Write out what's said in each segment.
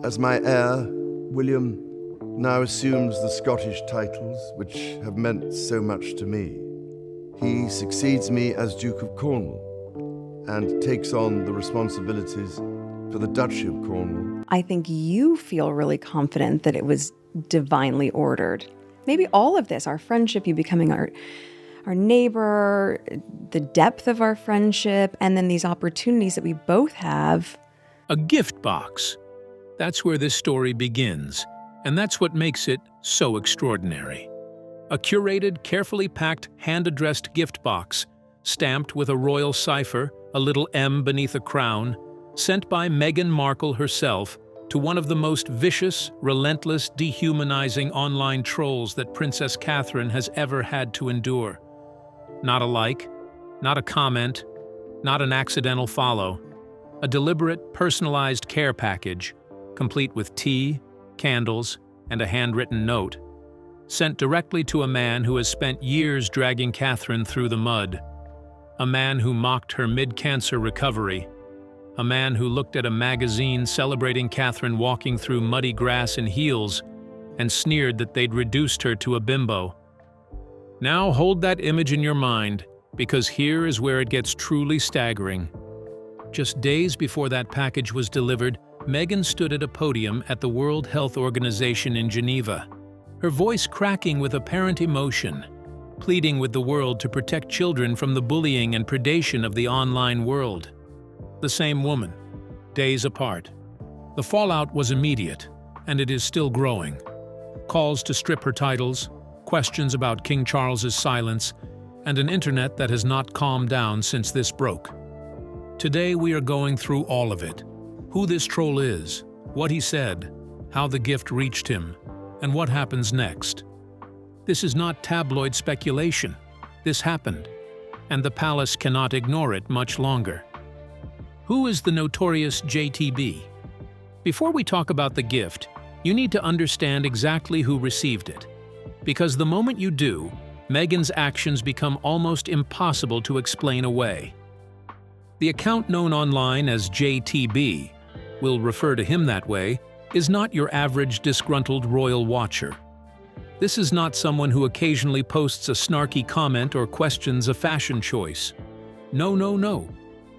As my heir, William now assumes the Scottish titles which have meant so much to me. He succeeds me as Duke of Cornwall and takes on the responsibilities for the Duchy of Cornwall. I think you feel really confident that it was divinely ordered. Maybe all of this, our friendship, you becoming our neighbor, the depth of our friendship, and then these opportunities that we both have. A gift box. That's where this story begins, and that's what makes it so extraordinary. A curated, carefully packed, hand-addressed gift box, stamped with a royal cipher, a little M beneath a crown, sent by Meghan Markle herself to one of the most vicious, relentless, dehumanizing online trolls that Princess Catherine has ever had to endure. Not a like, not a comment, not an accidental follow. A deliberate, personalized care package, complete with tea, candles, and a handwritten note, sent directly to a man who has spent years dragging Catherine through the mud. A man who mocked her mid-cancer recovery. A man who looked at a magazine celebrating Catherine walking through muddy grass in heels and sneered that they'd reduced her to a bimbo. Now hold that image in your mind, because here is where it gets truly staggering. Just days before that package was delivered, Meghan stood at a podium at the World Health Organization in Geneva, her voice cracking with apparent emotion, pleading with the world to protect children from the bullying and predation of the online world. The same woman, days apart. The fallout was immediate, and it is still growing. Calls to strip her titles, questions about King Charles's silence, and an internet that has not calmed down since this broke. Today we are going through all of it. Who this troll is, what he said, how the gift reached him, and what happens next. This is not tabloid speculation. This happened, and the palace cannot ignore it much longer. Who is the notorious JTB? Before we talk about the gift, you need to understand exactly who received it. Because the moment you do, Meghan's actions become almost impossible to explain away. The account known online as JTB, we'll refer to him that way, is not your average disgruntled royal watcher. This is not someone who occasionally posts a snarky comment or questions a fashion choice. No, no, no.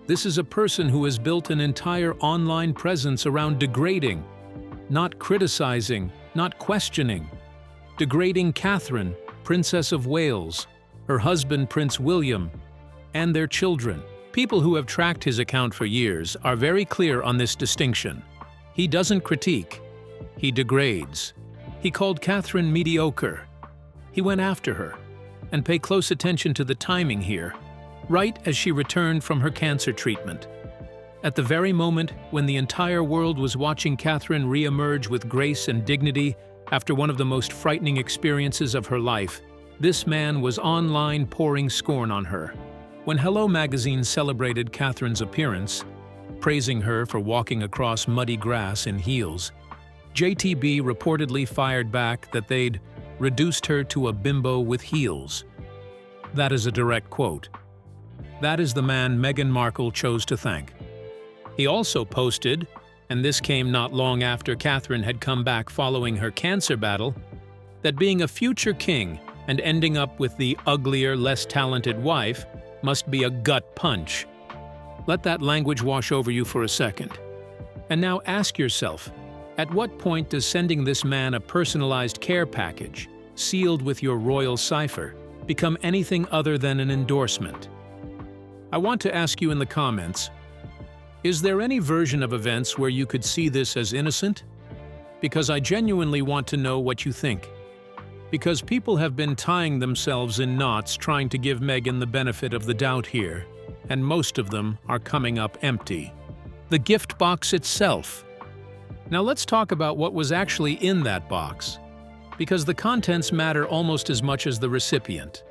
This is a person who has built an entire online presence around degrading, not criticizing, not questioning. Degrading Catherine, Princess of Wales, her husband Prince William, and their children. People who have tracked his account for years are very clear on this distinction. He doesn't critique, he degrades. He called Catherine mediocre. He went after her. And pay close attention to the timing here, right as she returned from her cancer treatment. At the very moment when the entire world was watching Catherine re-emerge with grace and dignity after one of the most frightening experiences of her life, this man was online pouring scorn on her. When Hello magazine celebrated Catherine's appearance, praising her for walking across muddy grass in heels, JTB reportedly fired back that they'd reduced her to a bimbo with heels. That is a direct quote. That is the man Meghan Markle chose to thank. He also posted, and this came not long after Catherine had come back following her cancer battle, that being a future king and ending up with the uglier, less talented wife must be a gut punch. Let that language wash over you for a second. And now ask yourself, at what point does sending this man a personalized care package, sealed with your royal cipher, become anything other than an endorsement? I want to ask you in the comments, is there any version of events where you could see this as innocent? Because I genuinely want to know what you think. Because people have been tying themselves in knots trying to give Meghan the benefit of the doubt here, and most of them are coming up empty. The gift box itself. Now let's talk about what was actually in that box, because the contents matter almost as much as the recipient.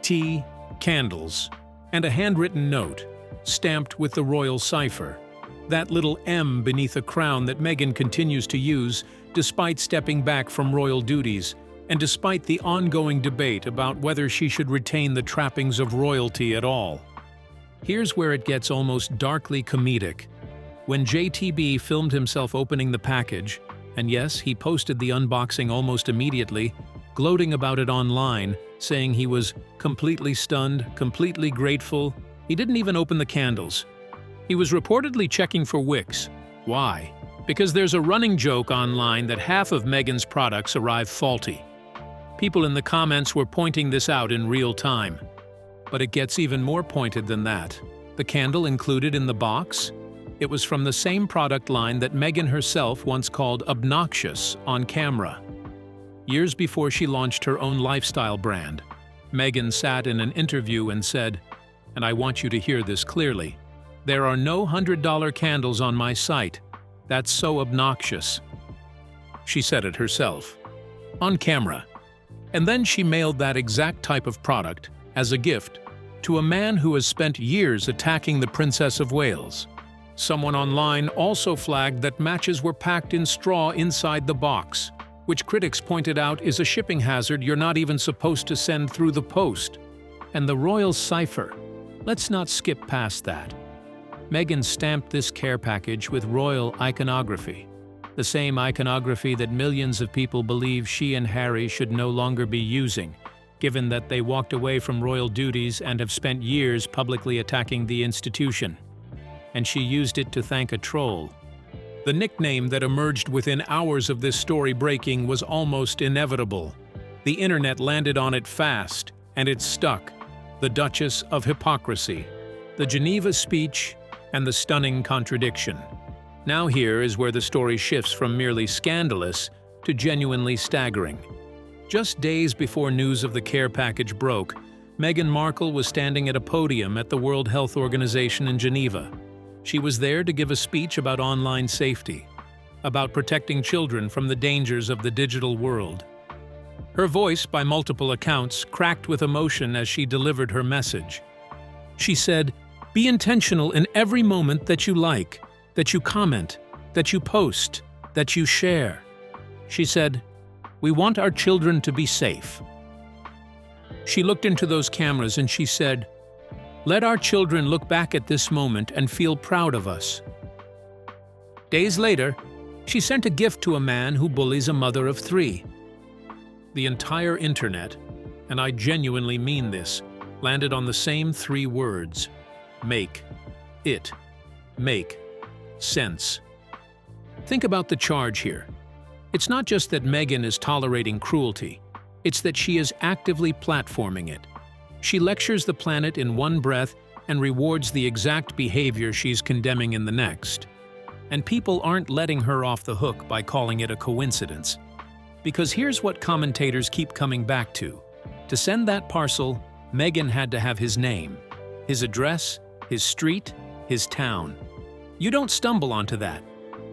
Tea, candles, and a handwritten note, stamped with the royal cipher. That little M beneath a crown that Meghan continues to use despite stepping back from royal duties, and despite the ongoing debate about whether she should retain the trappings of royalty at all. Here's where it gets almost darkly comedic. When JTB filmed himself opening the package, and yes, he posted the unboxing almost immediately, gloating about it online, saying he was completely stunned, completely grateful. He didn't even open the candles. He was reportedly checking for wicks. Why? Because there's a running joke online that half of Meghan's products arrive faulty. People in the comments were pointing this out in real time. But it gets even more pointed than that. The candle included in the box? It was from the same product line that Meghan herself once called obnoxious on camera. Years before she launched her own lifestyle brand, Meghan sat in an interview and said, and I want you to hear this clearly, "There are no $100 candles on my site. That's so obnoxious." She said it herself, on camera. And then she mailed that exact type of product, as a gift, to a man who has spent years attacking the Princess of Wales. Someone online also flagged that matches were packed in straw inside the box, which critics pointed out is a shipping hazard you're not even supposed to send through the post. And the royal cipher. Let's not skip past that. Meghan stamped this care package with royal iconography, the same iconography that millions of people believe she and Harry should no longer be using, given that they walked away from royal duties and have spent years publicly attacking the institution. And she used it to thank a troll. The nickname that emerged within hours of this story breaking was almost inevitable. The internet landed on it fast, and it stuck. The Duchess of Hypocrisy, the Geneva speech, and the stunning contradiction. Now here is where the story shifts from merely scandalous to genuinely staggering. Just days before news of the care package broke, Meghan Markle was standing at a podium at the World Health Organization in Geneva. She was there to give a speech about online safety, about protecting children from the dangers of the digital world. Her voice, by multiple accounts, cracked with emotion as she delivered her message. She said, "Be intentional in every moment that you like, that you comment, that you post, that you share." She said, "We want our children to be safe." She looked into those cameras and she said, "Let our children look back at this moment and feel proud of us." Days later, she sent a gift to a man who bullies a mother of 3. The entire internet, and I genuinely mean this, landed on the same 3 words: make it make sense. Think about the charge here. It's not just that Meghan is tolerating cruelty, it's that she is actively platforming it. She lectures the planet in one breath and rewards the exact behavior she's condemning in the next. And people aren't letting her off the hook by calling it a coincidence. Because here's what commentators keep coming back to. To send that parcel, Meghan had to have his name, his address, his street, his town. You don't stumble onto that.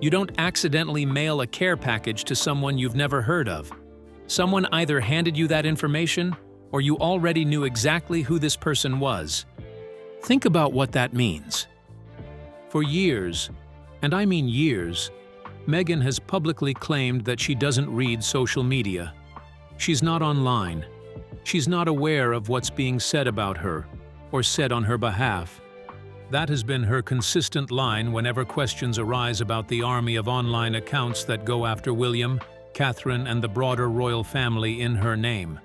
You don't accidentally mail a care package to someone you've never heard of. Someone either handed you that information, or you already knew exactly who this person was. Think about what that means. For years, and I mean years, Meghan has publicly claimed that she doesn't read social media. She's not online. She's not aware of what's being said about her, or said on her behalf. That has been her consistent line whenever questions arise about the army of online accounts that go after William, Catherine, and the broader royal family in her name.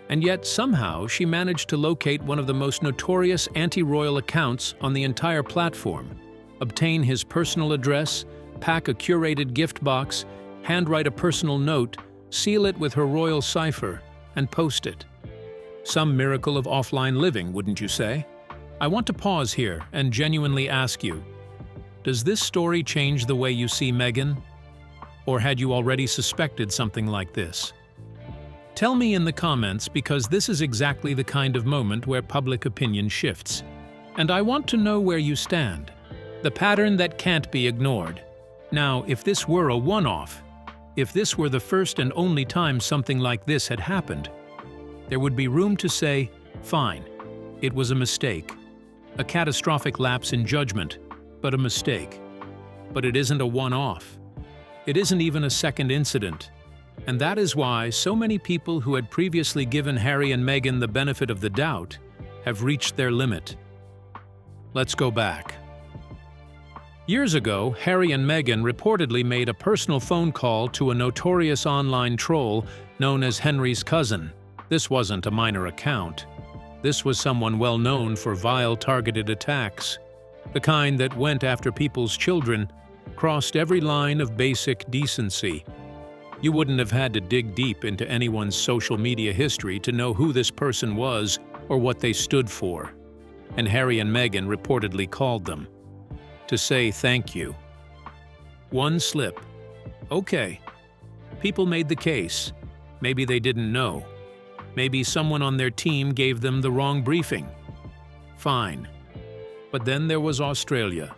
And yet, somehow, she managed to locate one of the most notorious anti-royal accounts on the entire platform, obtain his personal address, pack a curated gift box, handwrite a personal note, seal it with her royal cipher, and post it. Some miracle of offline living, wouldn't you say? I want to pause here and genuinely ask you, does this story change the way you see Meghan? Or had you already suspected something like this? Tell me in the comments, because this is exactly the kind of moment where public opinion shifts. And I want to know where you stand. The pattern that can't be ignored. Now, if this were a one-off, if this were the first and only time something like this had happened, there would be room to say, fine, it was a mistake. A catastrophic lapse in judgment, but a mistake. But it isn't a one-off. It isn't even a second incident. And that is why so many people who had previously given Harry and Meghan the benefit of the doubt have reached their limit. Let's go back. Years ago, Harry and Meghan reportedly made a personal phone call to a notorious online troll known as Henry's cousin. This wasn't a minor account. This was someone well known for vile targeted attacks, the kind that went after people's children, crossed every line of basic decency. You wouldn't have had to dig deep into anyone's social media history to know who this person was or what they stood for. And Harry and Meghan reportedly called them to say thank you. One slip. Okay. People made the case. Maybe they didn't know. Maybe someone on their team gave them the wrong briefing. Fine. But then there was Australia.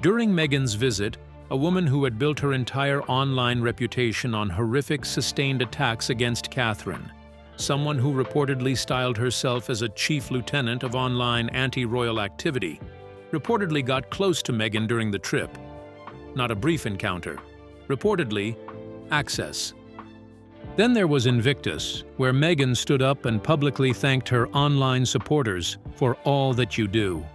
During Meghan's visit, a woman who had built her entire online reputation on horrific sustained attacks against Catherine, someone who reportedly styled herself as a chief lieutenant of online anti-royal activity, reportedly got close to Meghan during the trip. Not a brief encounter. Reportedly, access. Then there was Invictus, where Meghan stood up and publicly thanked her online supporters for all that you do.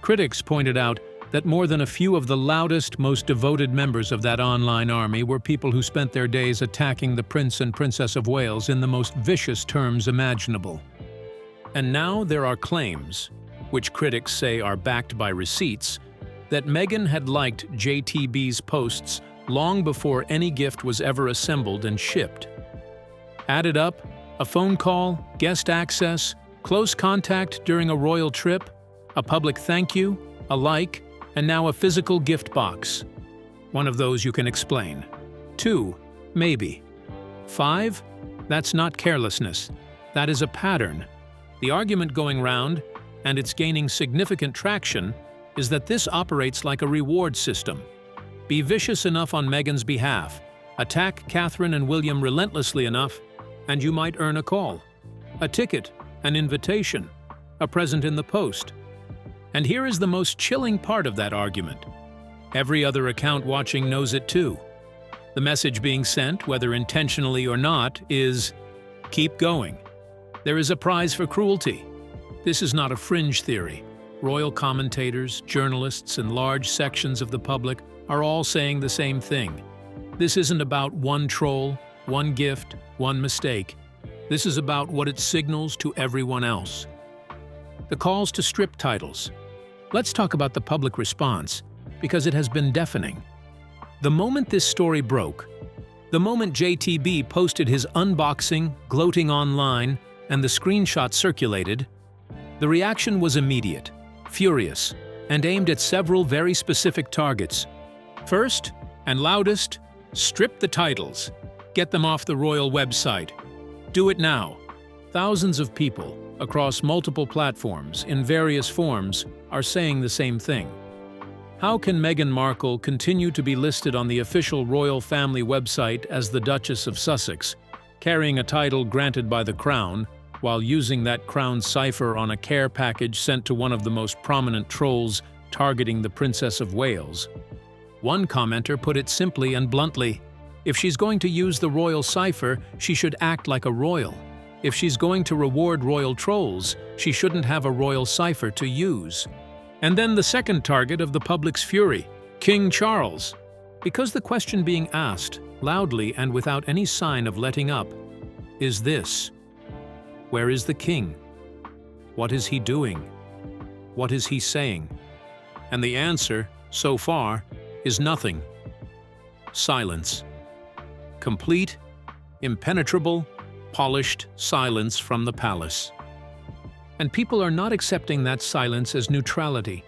Critics pointed out that more than a few of the loudest, most devoted members of that online army were people who spent their days attacking the Prince and Princess of Wales in the most vicious terms imaginable. And now there are claims, which critics say are backed by receipts, that Meghan had liked JTB's posts long before any gift was ever assembled and shipped. Added up, a phone call, guest access, close contact during a royal trip, a public thank you, a like, and now a physical gift box. One of those you can explain. 2, maybe. 5, that's not carelessness. That is a pattern. The argument going round, and it's gaining significant traction, is that this operates like a reward system. Be vicious enough on Meghan's behalf, attack Catherine and William relentlessly enough, and you might earn a call, a ticket, an invitation, a present in the post. And here is the most chilling part of that argument. Every other account watching knows it too. The message being sent, whether intentionally or not, is, keep going. There is a prize for cruelty. This is not a fringe theory. Royal commentators, journalists, and large sections of the public are all saying the same thing. This isn't about one troll, one gift, one mistake. This is about what it signals to everyone else. The calls to strip titles. Let's talk about the public response, because it has been deafening. The moment this story broke, the moment JTB posted his unboxing, gloating online, and the screenshot circulated, the reaction was immediate, furious, and aimed at several very specific targets. First, and loudest, strip the titles. Get them off the royal website. Do it now. Thousands of people, across multiple platforms, in various forms, are saying the same thing. How can Meghan Markle continue to be listed on the official royal family website as the Duchess of Sussex, carrying a title granted by the Crown, while using that Crown cipher on a care package sent to one of the most prominent trolls targeting the Princess of Wales? One commenter put it simply and bluntly, if she's going to use the royal cipher, she should act like a royal. If she's going to reward royal trolls, she shouldn't have a royal cipher to use. And then the second target of the public's fury, King Charles. Because the question being asked, loudly and without any sign of letting up, is this: where is the king? What is he doing? What is he saying? And the answer, so far, is nothing. Silence. Complete, impenetrable, polished silence from the palace. And people are not accepting that silence as neutrality.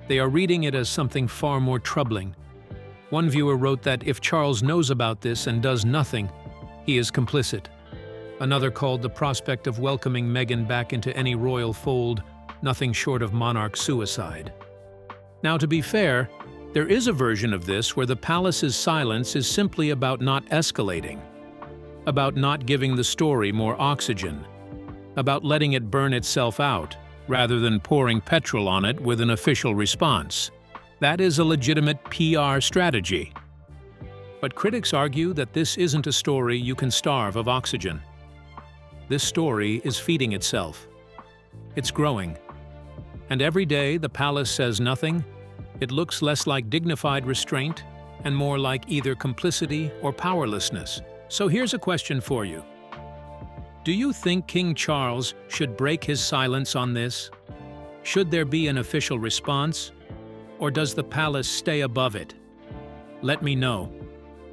They are reading it as something far more troubling. One viewer wrote that if Charles knows about this and does nothing, he is complicit. Another called the prospect of welcoming Meghan back into any royal fold nothing short of monarch suicide. Now, to be fair, there is a version of this where the palace's silence is simply about not escalating, about not giving the story more oxygen, about letting it burn itself out, rather than pouring petrol on it with an official response. That is a legitimate PR strategy. But critics argue that this isn't a story you can starve of oxygen. This story is feeding itself. It's growing. And every day the palace says nothing, It looks less like dignified restraint and more like either complicity or powerlessness. So here's a question for you. Do you think King Charles should break his silence on this? Should there be an official response? Or does the palace stay above it? Let me know,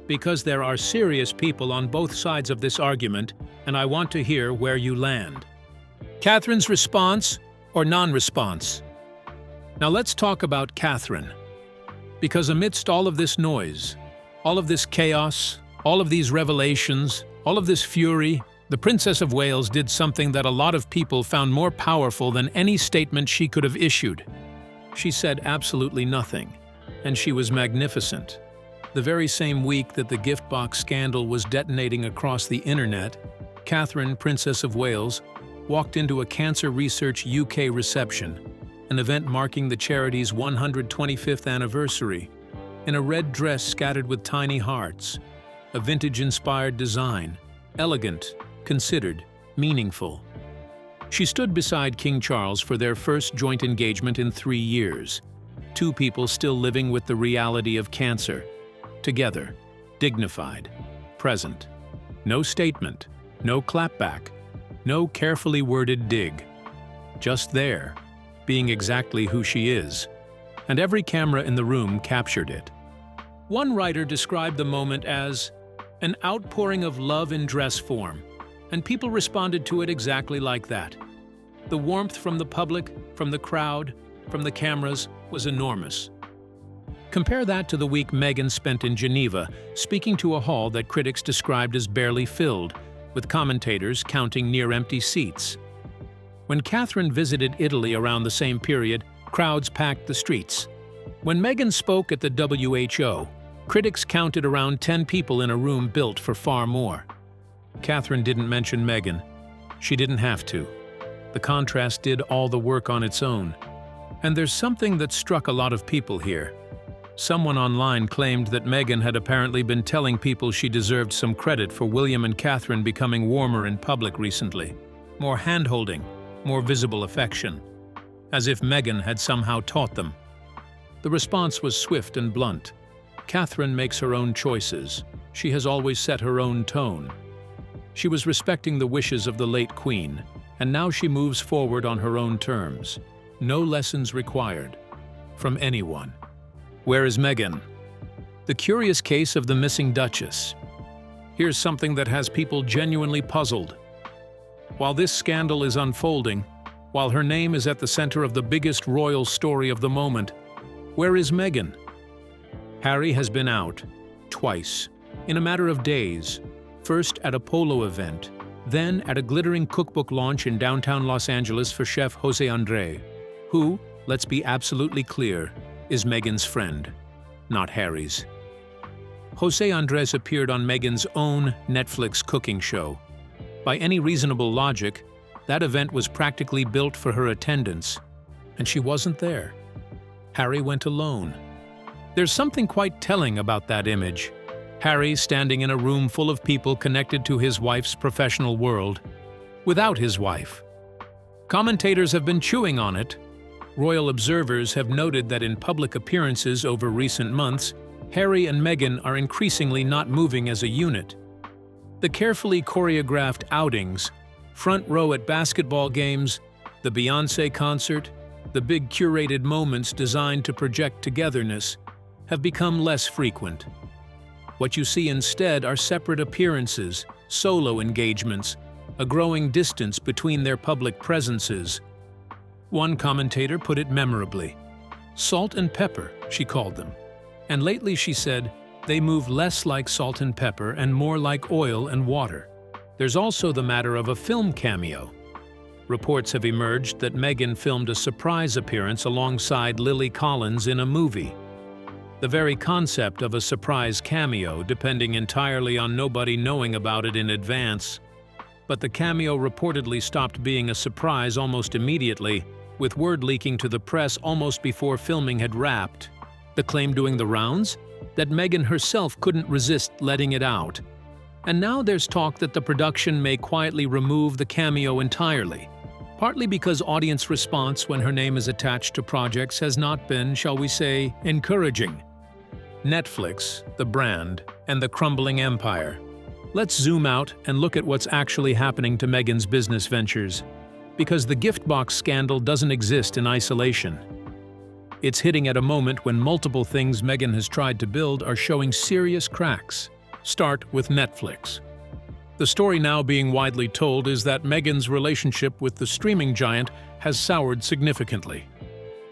because there are serious people on both sides of this argument, and I want to hear where you land. Catherine's response or non-response? Now let's talk about Catherine. Because amidst all of this noise, all of this chaos, all of these revelations, all of this fury, the Princess of Wales did something that a lot of people found more powerful than any statement she could have issued. She said absolutely nothing, and she was magnificent. The very same week that the gift box scandal was detonating across the internet, Catherine, Princess of Wales, walked into a Cancer Research UK reception, an event marking the charity's 125th anniversary, in a red dress scattered with tiny hearts, a vintage-inspired design, elegant, considered, meaningful. She stood beside King Charles for their first joint engagement in 3 years, two people still living with the reality of cancer, together, dignified, present. No statement, no clapback, no carefully worded dig. Just there, being exactly who she is, and every camera in the room captured it. One writer described the moment as an outpouring of love in dress form, and people responded to it exactly like that. The warmth from the public, from the crowd, from the cameras was enormous. Compare that to the week Meghan spent in Geneva, speaking to a hall that critics described as barely filled, with commentators counting near-empty seats. When Catherine visited Italy around the same period, crowds packed the streets. When Meghan spoke at the WHO, critics counted around 10 people in a room built for far more. Catherine didn't mention Meghan. She didn't have to. The contrast did all the work on its own. And there's something that struck a lot of people here. Someone online claimed that Meghan had apparently been telling people she deserved some credit for William and Catherine becoming warmer in public recently. More hand-holding, more visible affection. As if Meghan had somehow taught them. The response was swift and blunt. Catherine makes her own choices. She has always set her own tone. She was respecting the wishes of the late Queen, and now she moves forward on her own terms. No lessons required. From anyone. Where is Meghan? The curious case of the missing Duchess. Here's something that has people genuinely puzzled. While this scandal is unfolding, while her name is at the center of the biggest royal story of the moment, where is Meghan? Harry has been out, twice, in a matter of days, first at a polo event, then at a glittering cookbook launch in downtown Los Angeles for chef José Andrés, who, let's be absolutely clear, is Meghan's friend, not Harry's. José Andrés appeared on Meghan's own Netflix cooking show. By any reasonable logic, that event was practically built for her attendance, and she wasn't there. Harry went alone. There's something quite telling about that image. Harry standing in a room full of people connected to his wife's professional world, without his wife. Commentators have been chewing on it. Royal observers have noted that in public appearances over recent months, Harry and Meghan are increasingly not moving as a unit. The carefully choreographed outings, front row at basketball games, the Beyoncé concert, the big curated moments designed to project togetherness, have become less frequent. What you see instead are separate appearances, solo engagements, a growing distance between their public presences. One commentator put it memorably. Salt and pepper, she called them. And lately she said, they move less like salt and pepper and more like oil and water. There's also the matter of a film cameo. Reports have emerged that Meghan filmed a surprise appearance alongside Lily Collins in a movie. The very concept of a surprise cameo depending entirely on nobody knowing about it in advance. But the cameo reportedly stopped being a surprise almost immediately, with word leaking to the press almost before filming had wrapped. The claim doing the rounds? That Meghan herself couldn't resist letting it out. And now there's talk that the production may quietly remove the cameo entirely. partly because audience response when her name is attached to projects has not been, shall we say, encouraging. Netflix, the brand, and the crumbling empire. Let's zoom out and look at what's actually happening to Meghan's business ventures. Because the gift box scandal doesn't exist in isolation. It's hitting at a moment when multiple things Meghan has tried to build are showing serious cracks. Start with Netflix. The story now being widely told is that Meghan's relationship with the streaming giant has soured significantly.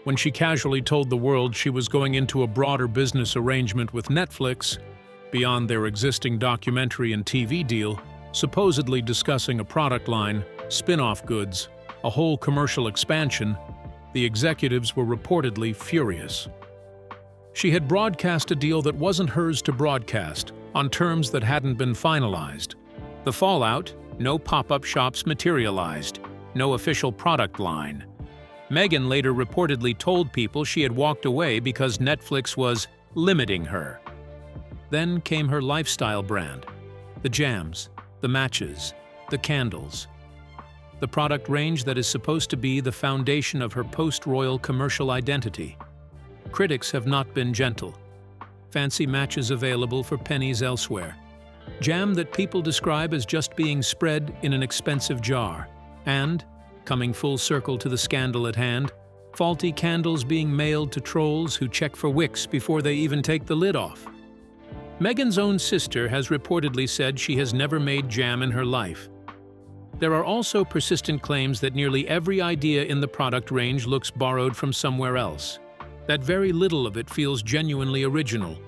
When she casually told the world she was going into a broader business arrangement with Netflix, beyond their existing documentary and TV deal, supposedly discussing a product line, spin-off goods, a whole commercial expansion, the executives were reportedly furious. She had broadcast a deal that wasn't hers to broadcast, on terms that hadn't been finalized. The fallout: no pop-up shops materialized, no official product line. Meghan later reportedly told people she had walked away because Netflix was limiting her. Then came her lifestyle brand: the jams, the matches, the candles. The product range that is supposed to be the foundation of her post-royal commercial identity. Critics have not been gentle. Fancy matches available for pennies elsewhere. Jam that people describe as just being spread in an expensive jar. And, coming full circle to the scandal at hand, faulty candles being mailed to trolls who check for wicks before they even take the lid off. Meghan's own sister has reportedly said she has never made jam in her life. There are also persistent claims that nearly every idea in the product range looks borrowed from somewhere else, that very little of it feels genuinely original.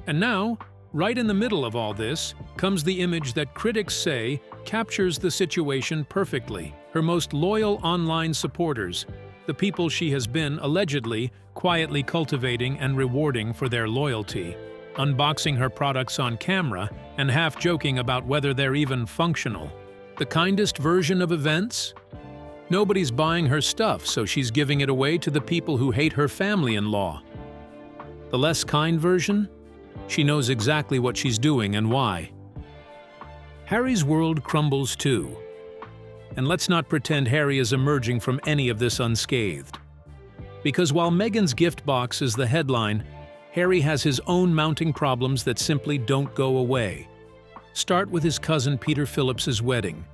And now, right in the middle of all this, comes the image that critics say captures the situation perfectly: her most loyal online supporters, the people she has been, allegedly, quietly cultivating and rewarding for their loyalty, unboxing her products on camera and half joking about whether they're even functional. The kindest version of events? Nobody's buying her stuff, so she's giving it away to the people who hate her family-in-law. The less kind version? She knows exactly what she's doing and why. Harry's world crumbles too. And let's not pretend Harry is emerging from any of this unscathed. Because while Meghan's gift box is the headline, Harry has his own mounting problems that simply don't go away. Start with his cousin Peter Phillips's wedding.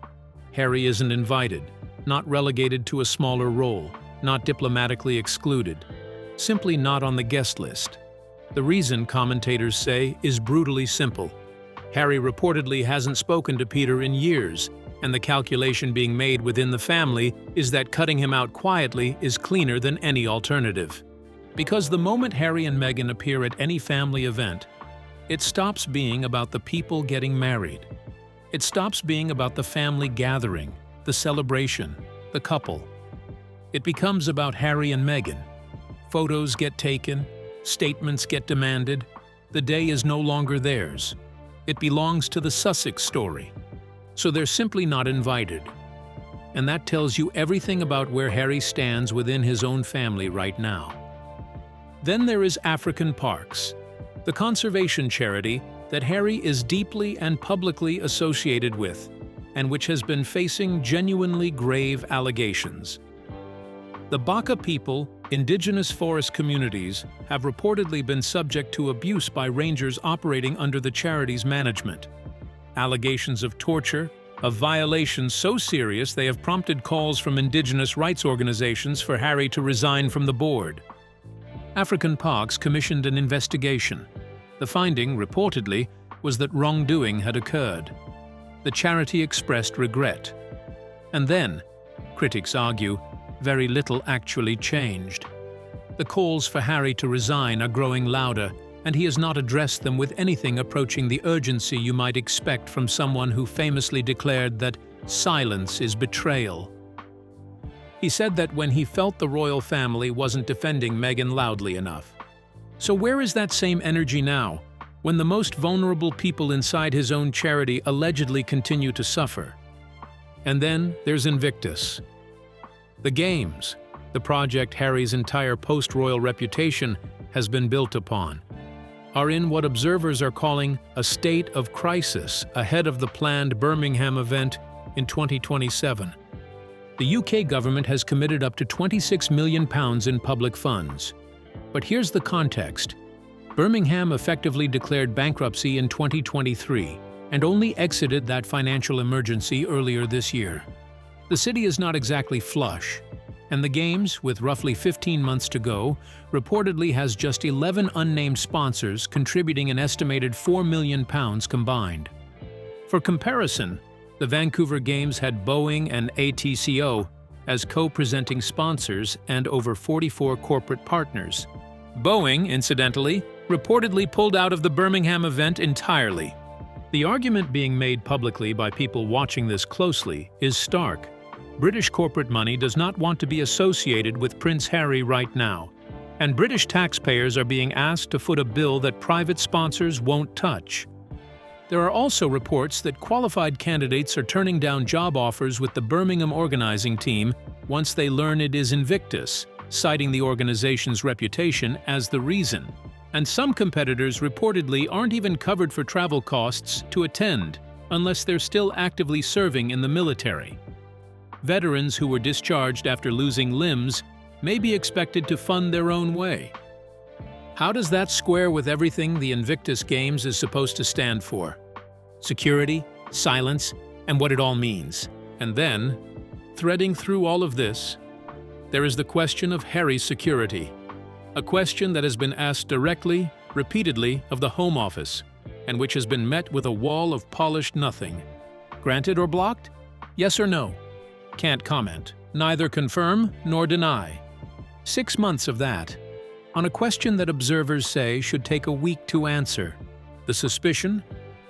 Harry isn't invited, not relegated to a smaller role, not diplomatically excluded, simply not on the guest list. The reason, commentators say, is brutally simple. Harry reportedly hasn't spoken to Peter in years, and the calculation being made within the family is that cutting him out quietly is cleaner than any alternative. Because the moment Harry and Meghan appear at any family event, it stops being about the people getting married. It stops being about the family gathering, the celebration, the couple. It becomes about Harry and Meghan. Photos get taken, statements get demanded. The day is no longer theirs. It belongs to the Sussex story. So they're simply not invited. And that tells you everything about where Harry stands within his own family right now. Then there is African Parks, the conservation charity that Harry is deeply and publicly associated with, and which has been facing genuinely grave allegations. The Baka people, indigenous forest communities, have reportedly been subject to abuse by rangers operating under the charity's management. Allegations of torture, of violations so serious they have prompted calls from indigenous rights organizations for Harry to resign from the board. African Parks commissioned an investigation. The finding, reportedly, was that wrongdoing had occurred. The charity expressed regret. And then, critics argue, very little actually changed. The calls for Harry to resign are growing louder, and he has not addressed them with anything approaching the urgency you might expect from someone who famously declared that silence is betrayal. He said that when he felt the royal family wasn't defending Meghan loudly enough. So where is that same energy now, when the most vulnerable people inside his own charity allegedly continue to suffer? And then there's Invictus. The Games, the project Harry's entire post-royal reputation has been built upon, are in what observers are calling a state of crisis ahead of the planned Birmingham event in 2027. The UK government has committed up to £26 million in public funds. But here's the context. Birmingham effectively declared bankruptcy in 2023 and only exited that financial emergency earlier this year. The city is not exactly flush, and the Games, with roughly 15 months to go, reportedly has just 11 unnamed sponsors contributing an estimated £4 million combined. For comparison, the Vancouver Games had Boeing and ATCO as co-presenting sponsors and over 44 corporate partners. Boeing, incidentally, reportedly pulled out of the Birmingham event entirely. The argument being made publicly by people watching this closely is stark. British corporate money does not want to be associated with Prince Harry right now, and British taxpayers are being asked to foot a bill that private sponsors won't touch. There are also reports that qualified candidates are turning down job offers with the Birmingham organizing team once they learn it is Invictus, citing the organization's reputation as the reason. And some competitors reportedly aren't even covered for travel costs to attend, unless they're still actively serving in the military. Veterans who were discharged after losing limbs may be expected to fund their own way. How does that square with everything the Invictus Games is supposed to stand for? Security, silence, and what it all means. And then, threading through all of this, there is the question of Harry's security. A question that has been asked directly, repeatedly, of the Home Office, and which has been met with a wall of polished nothing. Granted or blocked? Yes or no? Can't comment. Neither confirm nor deny. 6 months of that. On a question that observers say should take a week to answer. The suspicion,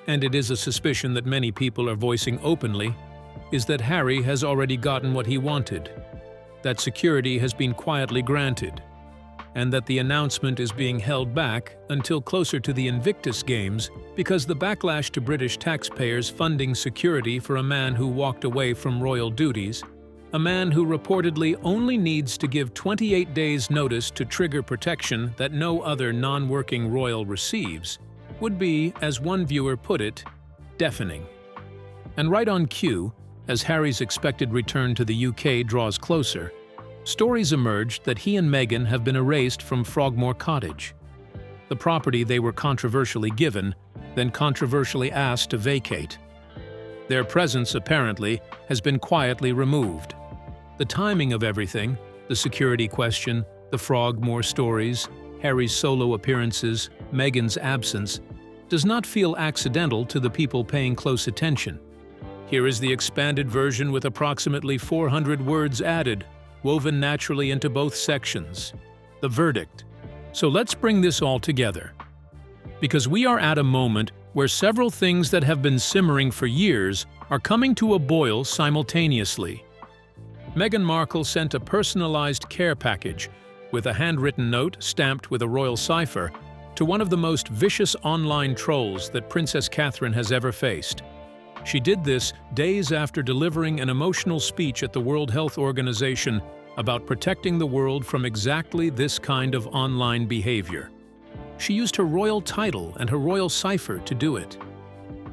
and it is a suspicion that many people are voicing openly, is that Harry has already gotten what he wanted, that security has been quietly granted, and that the announcement is being held back until closer to the Invictus Games because the backlash to British taxpayers funding security for a man who walked away from royal duties, a man who reportedly only needs to give 28 days' notice to trigger protection that no other non-working royal receives, would be, as one viewer put it, deafening. And right on cue, as Harry's expected return to the UK draws closer, stories emerged that he and Meghan have been erased from Frogmore Cottage, the property they were controversially given, then controversially asked to vacate. Their presence, apparently, has been quietly removed. The timing of everything, the security question, the Frogmore stories, Harry's solo appearances, Meghan's absence, does not feel accidental to the people paying close attention. Here is the expanded version with approximately 400 words added, woven naturally into both sections. The verdict. So let's bring this all together. Because we are at a moment where several things that have been simmering for years are coming to a boil simultaneously. Meghan Markle sent a personalised care package with a handwritten note stamped with a royal cipher to one of the most vicious online trolls that Princess Catherine has ever faced. She did this days after delivering an emotional speech at the World Health Organization about protecting the world from exactly this kind of online behavior. She used her royal title and her royal cipher to do it.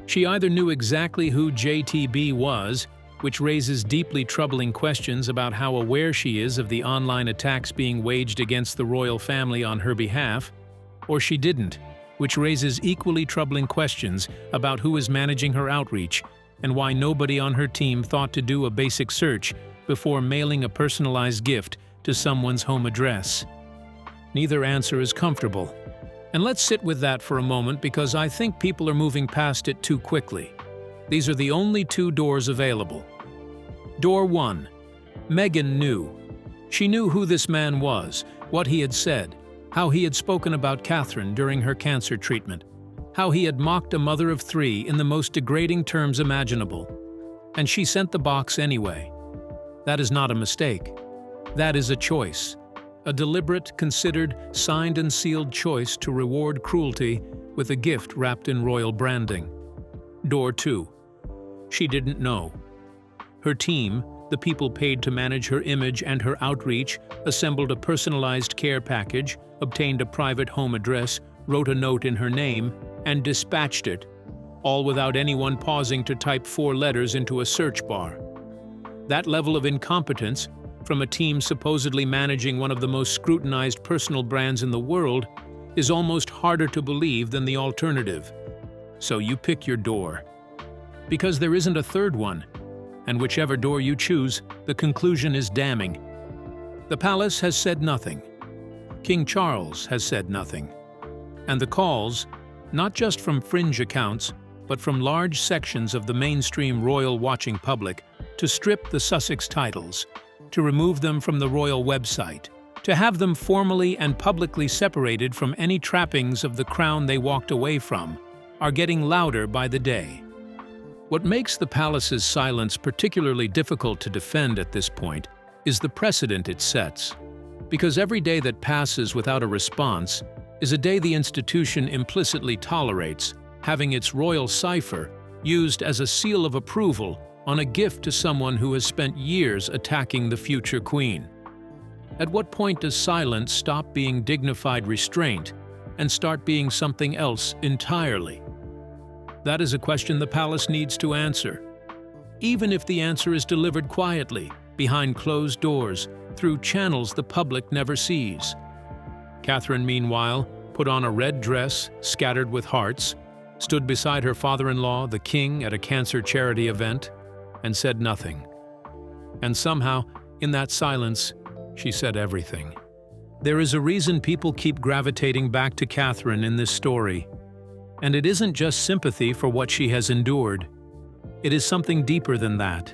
She either knew exactly who JTB was, which raises deeply troubling questions about how aware she is of the online attacks being waged against the royal family on her behalf, or she didn't, which raises equally troubling questions about who is managing her outreach and why nobody on her team thought to do a basic search before mailing a personalized gift to someone's home address. Neither answer is comfortable. And let's sit with that for a moment because I think people are moving past it too quickly. These are the only two doors available. Door 1. Meghan knew. She knew who this man was, what he had said, how he had spoken about Catherine during her cancer treatment, how he had mocked a mother of 3 in the most degrading terms imaginable. And she sent the box anyway. That is not a mistake. That is a choice. A deliberate, considered, signed and sealed choice to reward cruelty with a gift wrapped in royal branding. Door 2. She didn't know. Her team, the people paid to manage her image and her outreach, assembled a personalized care package, obtained a private home address, wrote a note in her name, and dispatched it, all without anyone pausing to type 4 letters into a search bar. That level of incompetence from a team supposedly managing one of the most scrutinized personal brands in the world is almost harder to believe than the alternative. So you pick your door. Because there isn't a third one, and whichever door you choose, the conclusion is damning. The palace has said nothing. King Charles has said nothing. And the calls, not just from fringe accounts, but from large sections of the mainstream royal watching public, to strip the Sussex titles, to remove them from the royal website, to have them formally and publicly separated from any trappings of the crown they walked away from, are getting louder by the day. What makes the palace's silence particularly difficult to defend at this point is the precedent it sets. Because every day that passes without a response is a day the institution implicitly tolerates, having its royal cipher used as a seal of approval on a gift to someone who has spent years attacking the future queen. At what point does silence stop being dignified restraint and start being something else entirely? That is a question the palace needs to answer, even if the answer is delivered quietly, behind closed doors, through channels the public never sees. Catherine, meanwhile, put on a red dress scattered with hearts, stood beside her father-in-law, the king, at a cancer charity event, and said nothing. And somehow, in that silence, she said everything. There is a reason people keep gravitating back to Catherine in this story. And it isn't just sympathy for what she has endured. It is something deeper than that.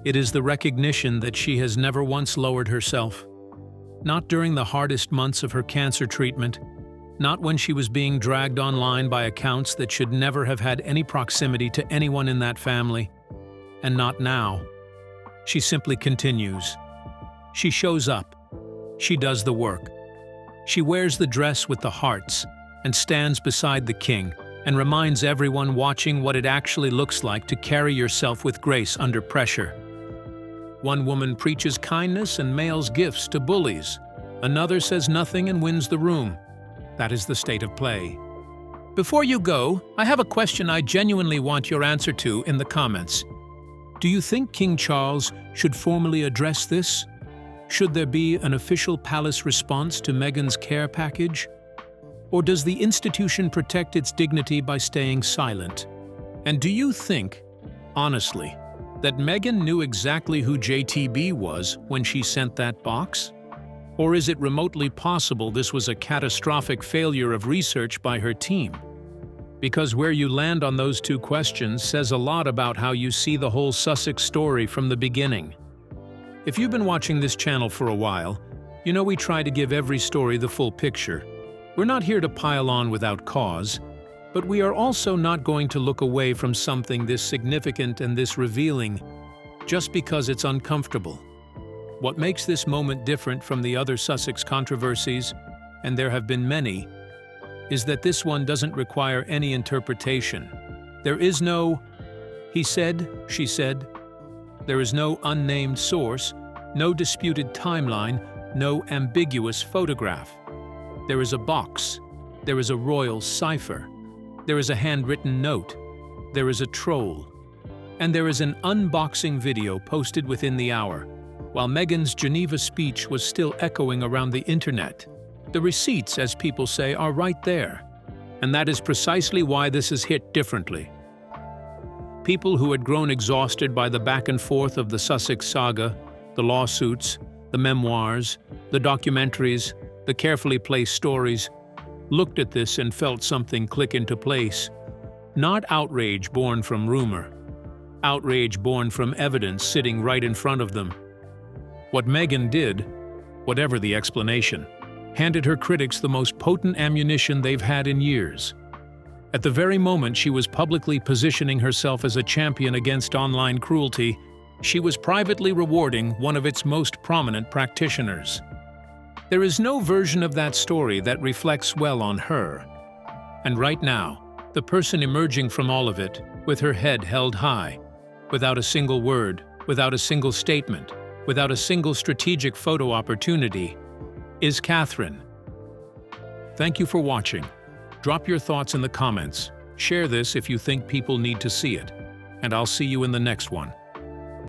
It is the recognition that she has never once lowered herself. Not during the hardest months of her cancer treatment, not when she was being dragged online by accounts that should never have had any proximity to anyone in that family, and not now. She simply continues. She shows up. She does the work. She wears the dress with the hearts and stands beside the king and reminds everyone watching what it actually looks like to carry yourself with grace under pressure. One woman preaches kindness and mails gifts to bullies. Another says nothing and wins the room. That is the state of play. Before you go, I have a question I genuinely want your answer to in the comments. Do you think King Charles should formally address this? Should there be an official palace response to Meghan's care package? Or does the institution protect its dignity by staying silent? And do you think, honestly, that Meghan knew exactly who JTB was when she sent that box? Or is it remotely possible this was a catastrophic failure of research by her team? Because where you land on those two questions says a lot about how you see the whole Sussex story from the beginning. If you've been watching this channel for a while, you know we try to give every story the full picture. We're not here to pile on without cause, but we are also not going to look away from something this significant and this revealing just because it's uncomfortable. What makes this moment different from the other Sussex controversies, and there have been many, is that this one doesn't require any interpretation. There is no, he said, she said. There is no unnamed source, no disputed timeline, no ambiguous photograph. There is a box. There is a royal cipher. There is a handwritten note. There is a troll. And there is an unboxing video posted within the hour, while Meghan's Geneva speech was still echoing around the internet. The receipts, as people say, are right there. And that is precisely why this is hit differently. People who had grown exhausted by the back and forth of the Sussex saga, the lawsuits, the memoirs, the documentaries, the carefully placed stories, looked at this and felt something click into place. Not outrage born from rumor. Outrage born from evidence sitting right in front of them. What Meghan did, whatever the explanation, handed her critics the most potent ammunition they've had in years. At the very moment she was publicly positioning herself as a champion against online cruelty, she was privately rewarding one of its most prominent practitioners. There is no version of that story that reflects well on her. And right now, the person emerging from all of it, with her head held high, without a single word, without a single statement, without a single strategic photo opportunity, is Catherine. Thank you for watching. Drop your thoughts in the comments. Share this if you think people need to see it. And I'll see you in the next one.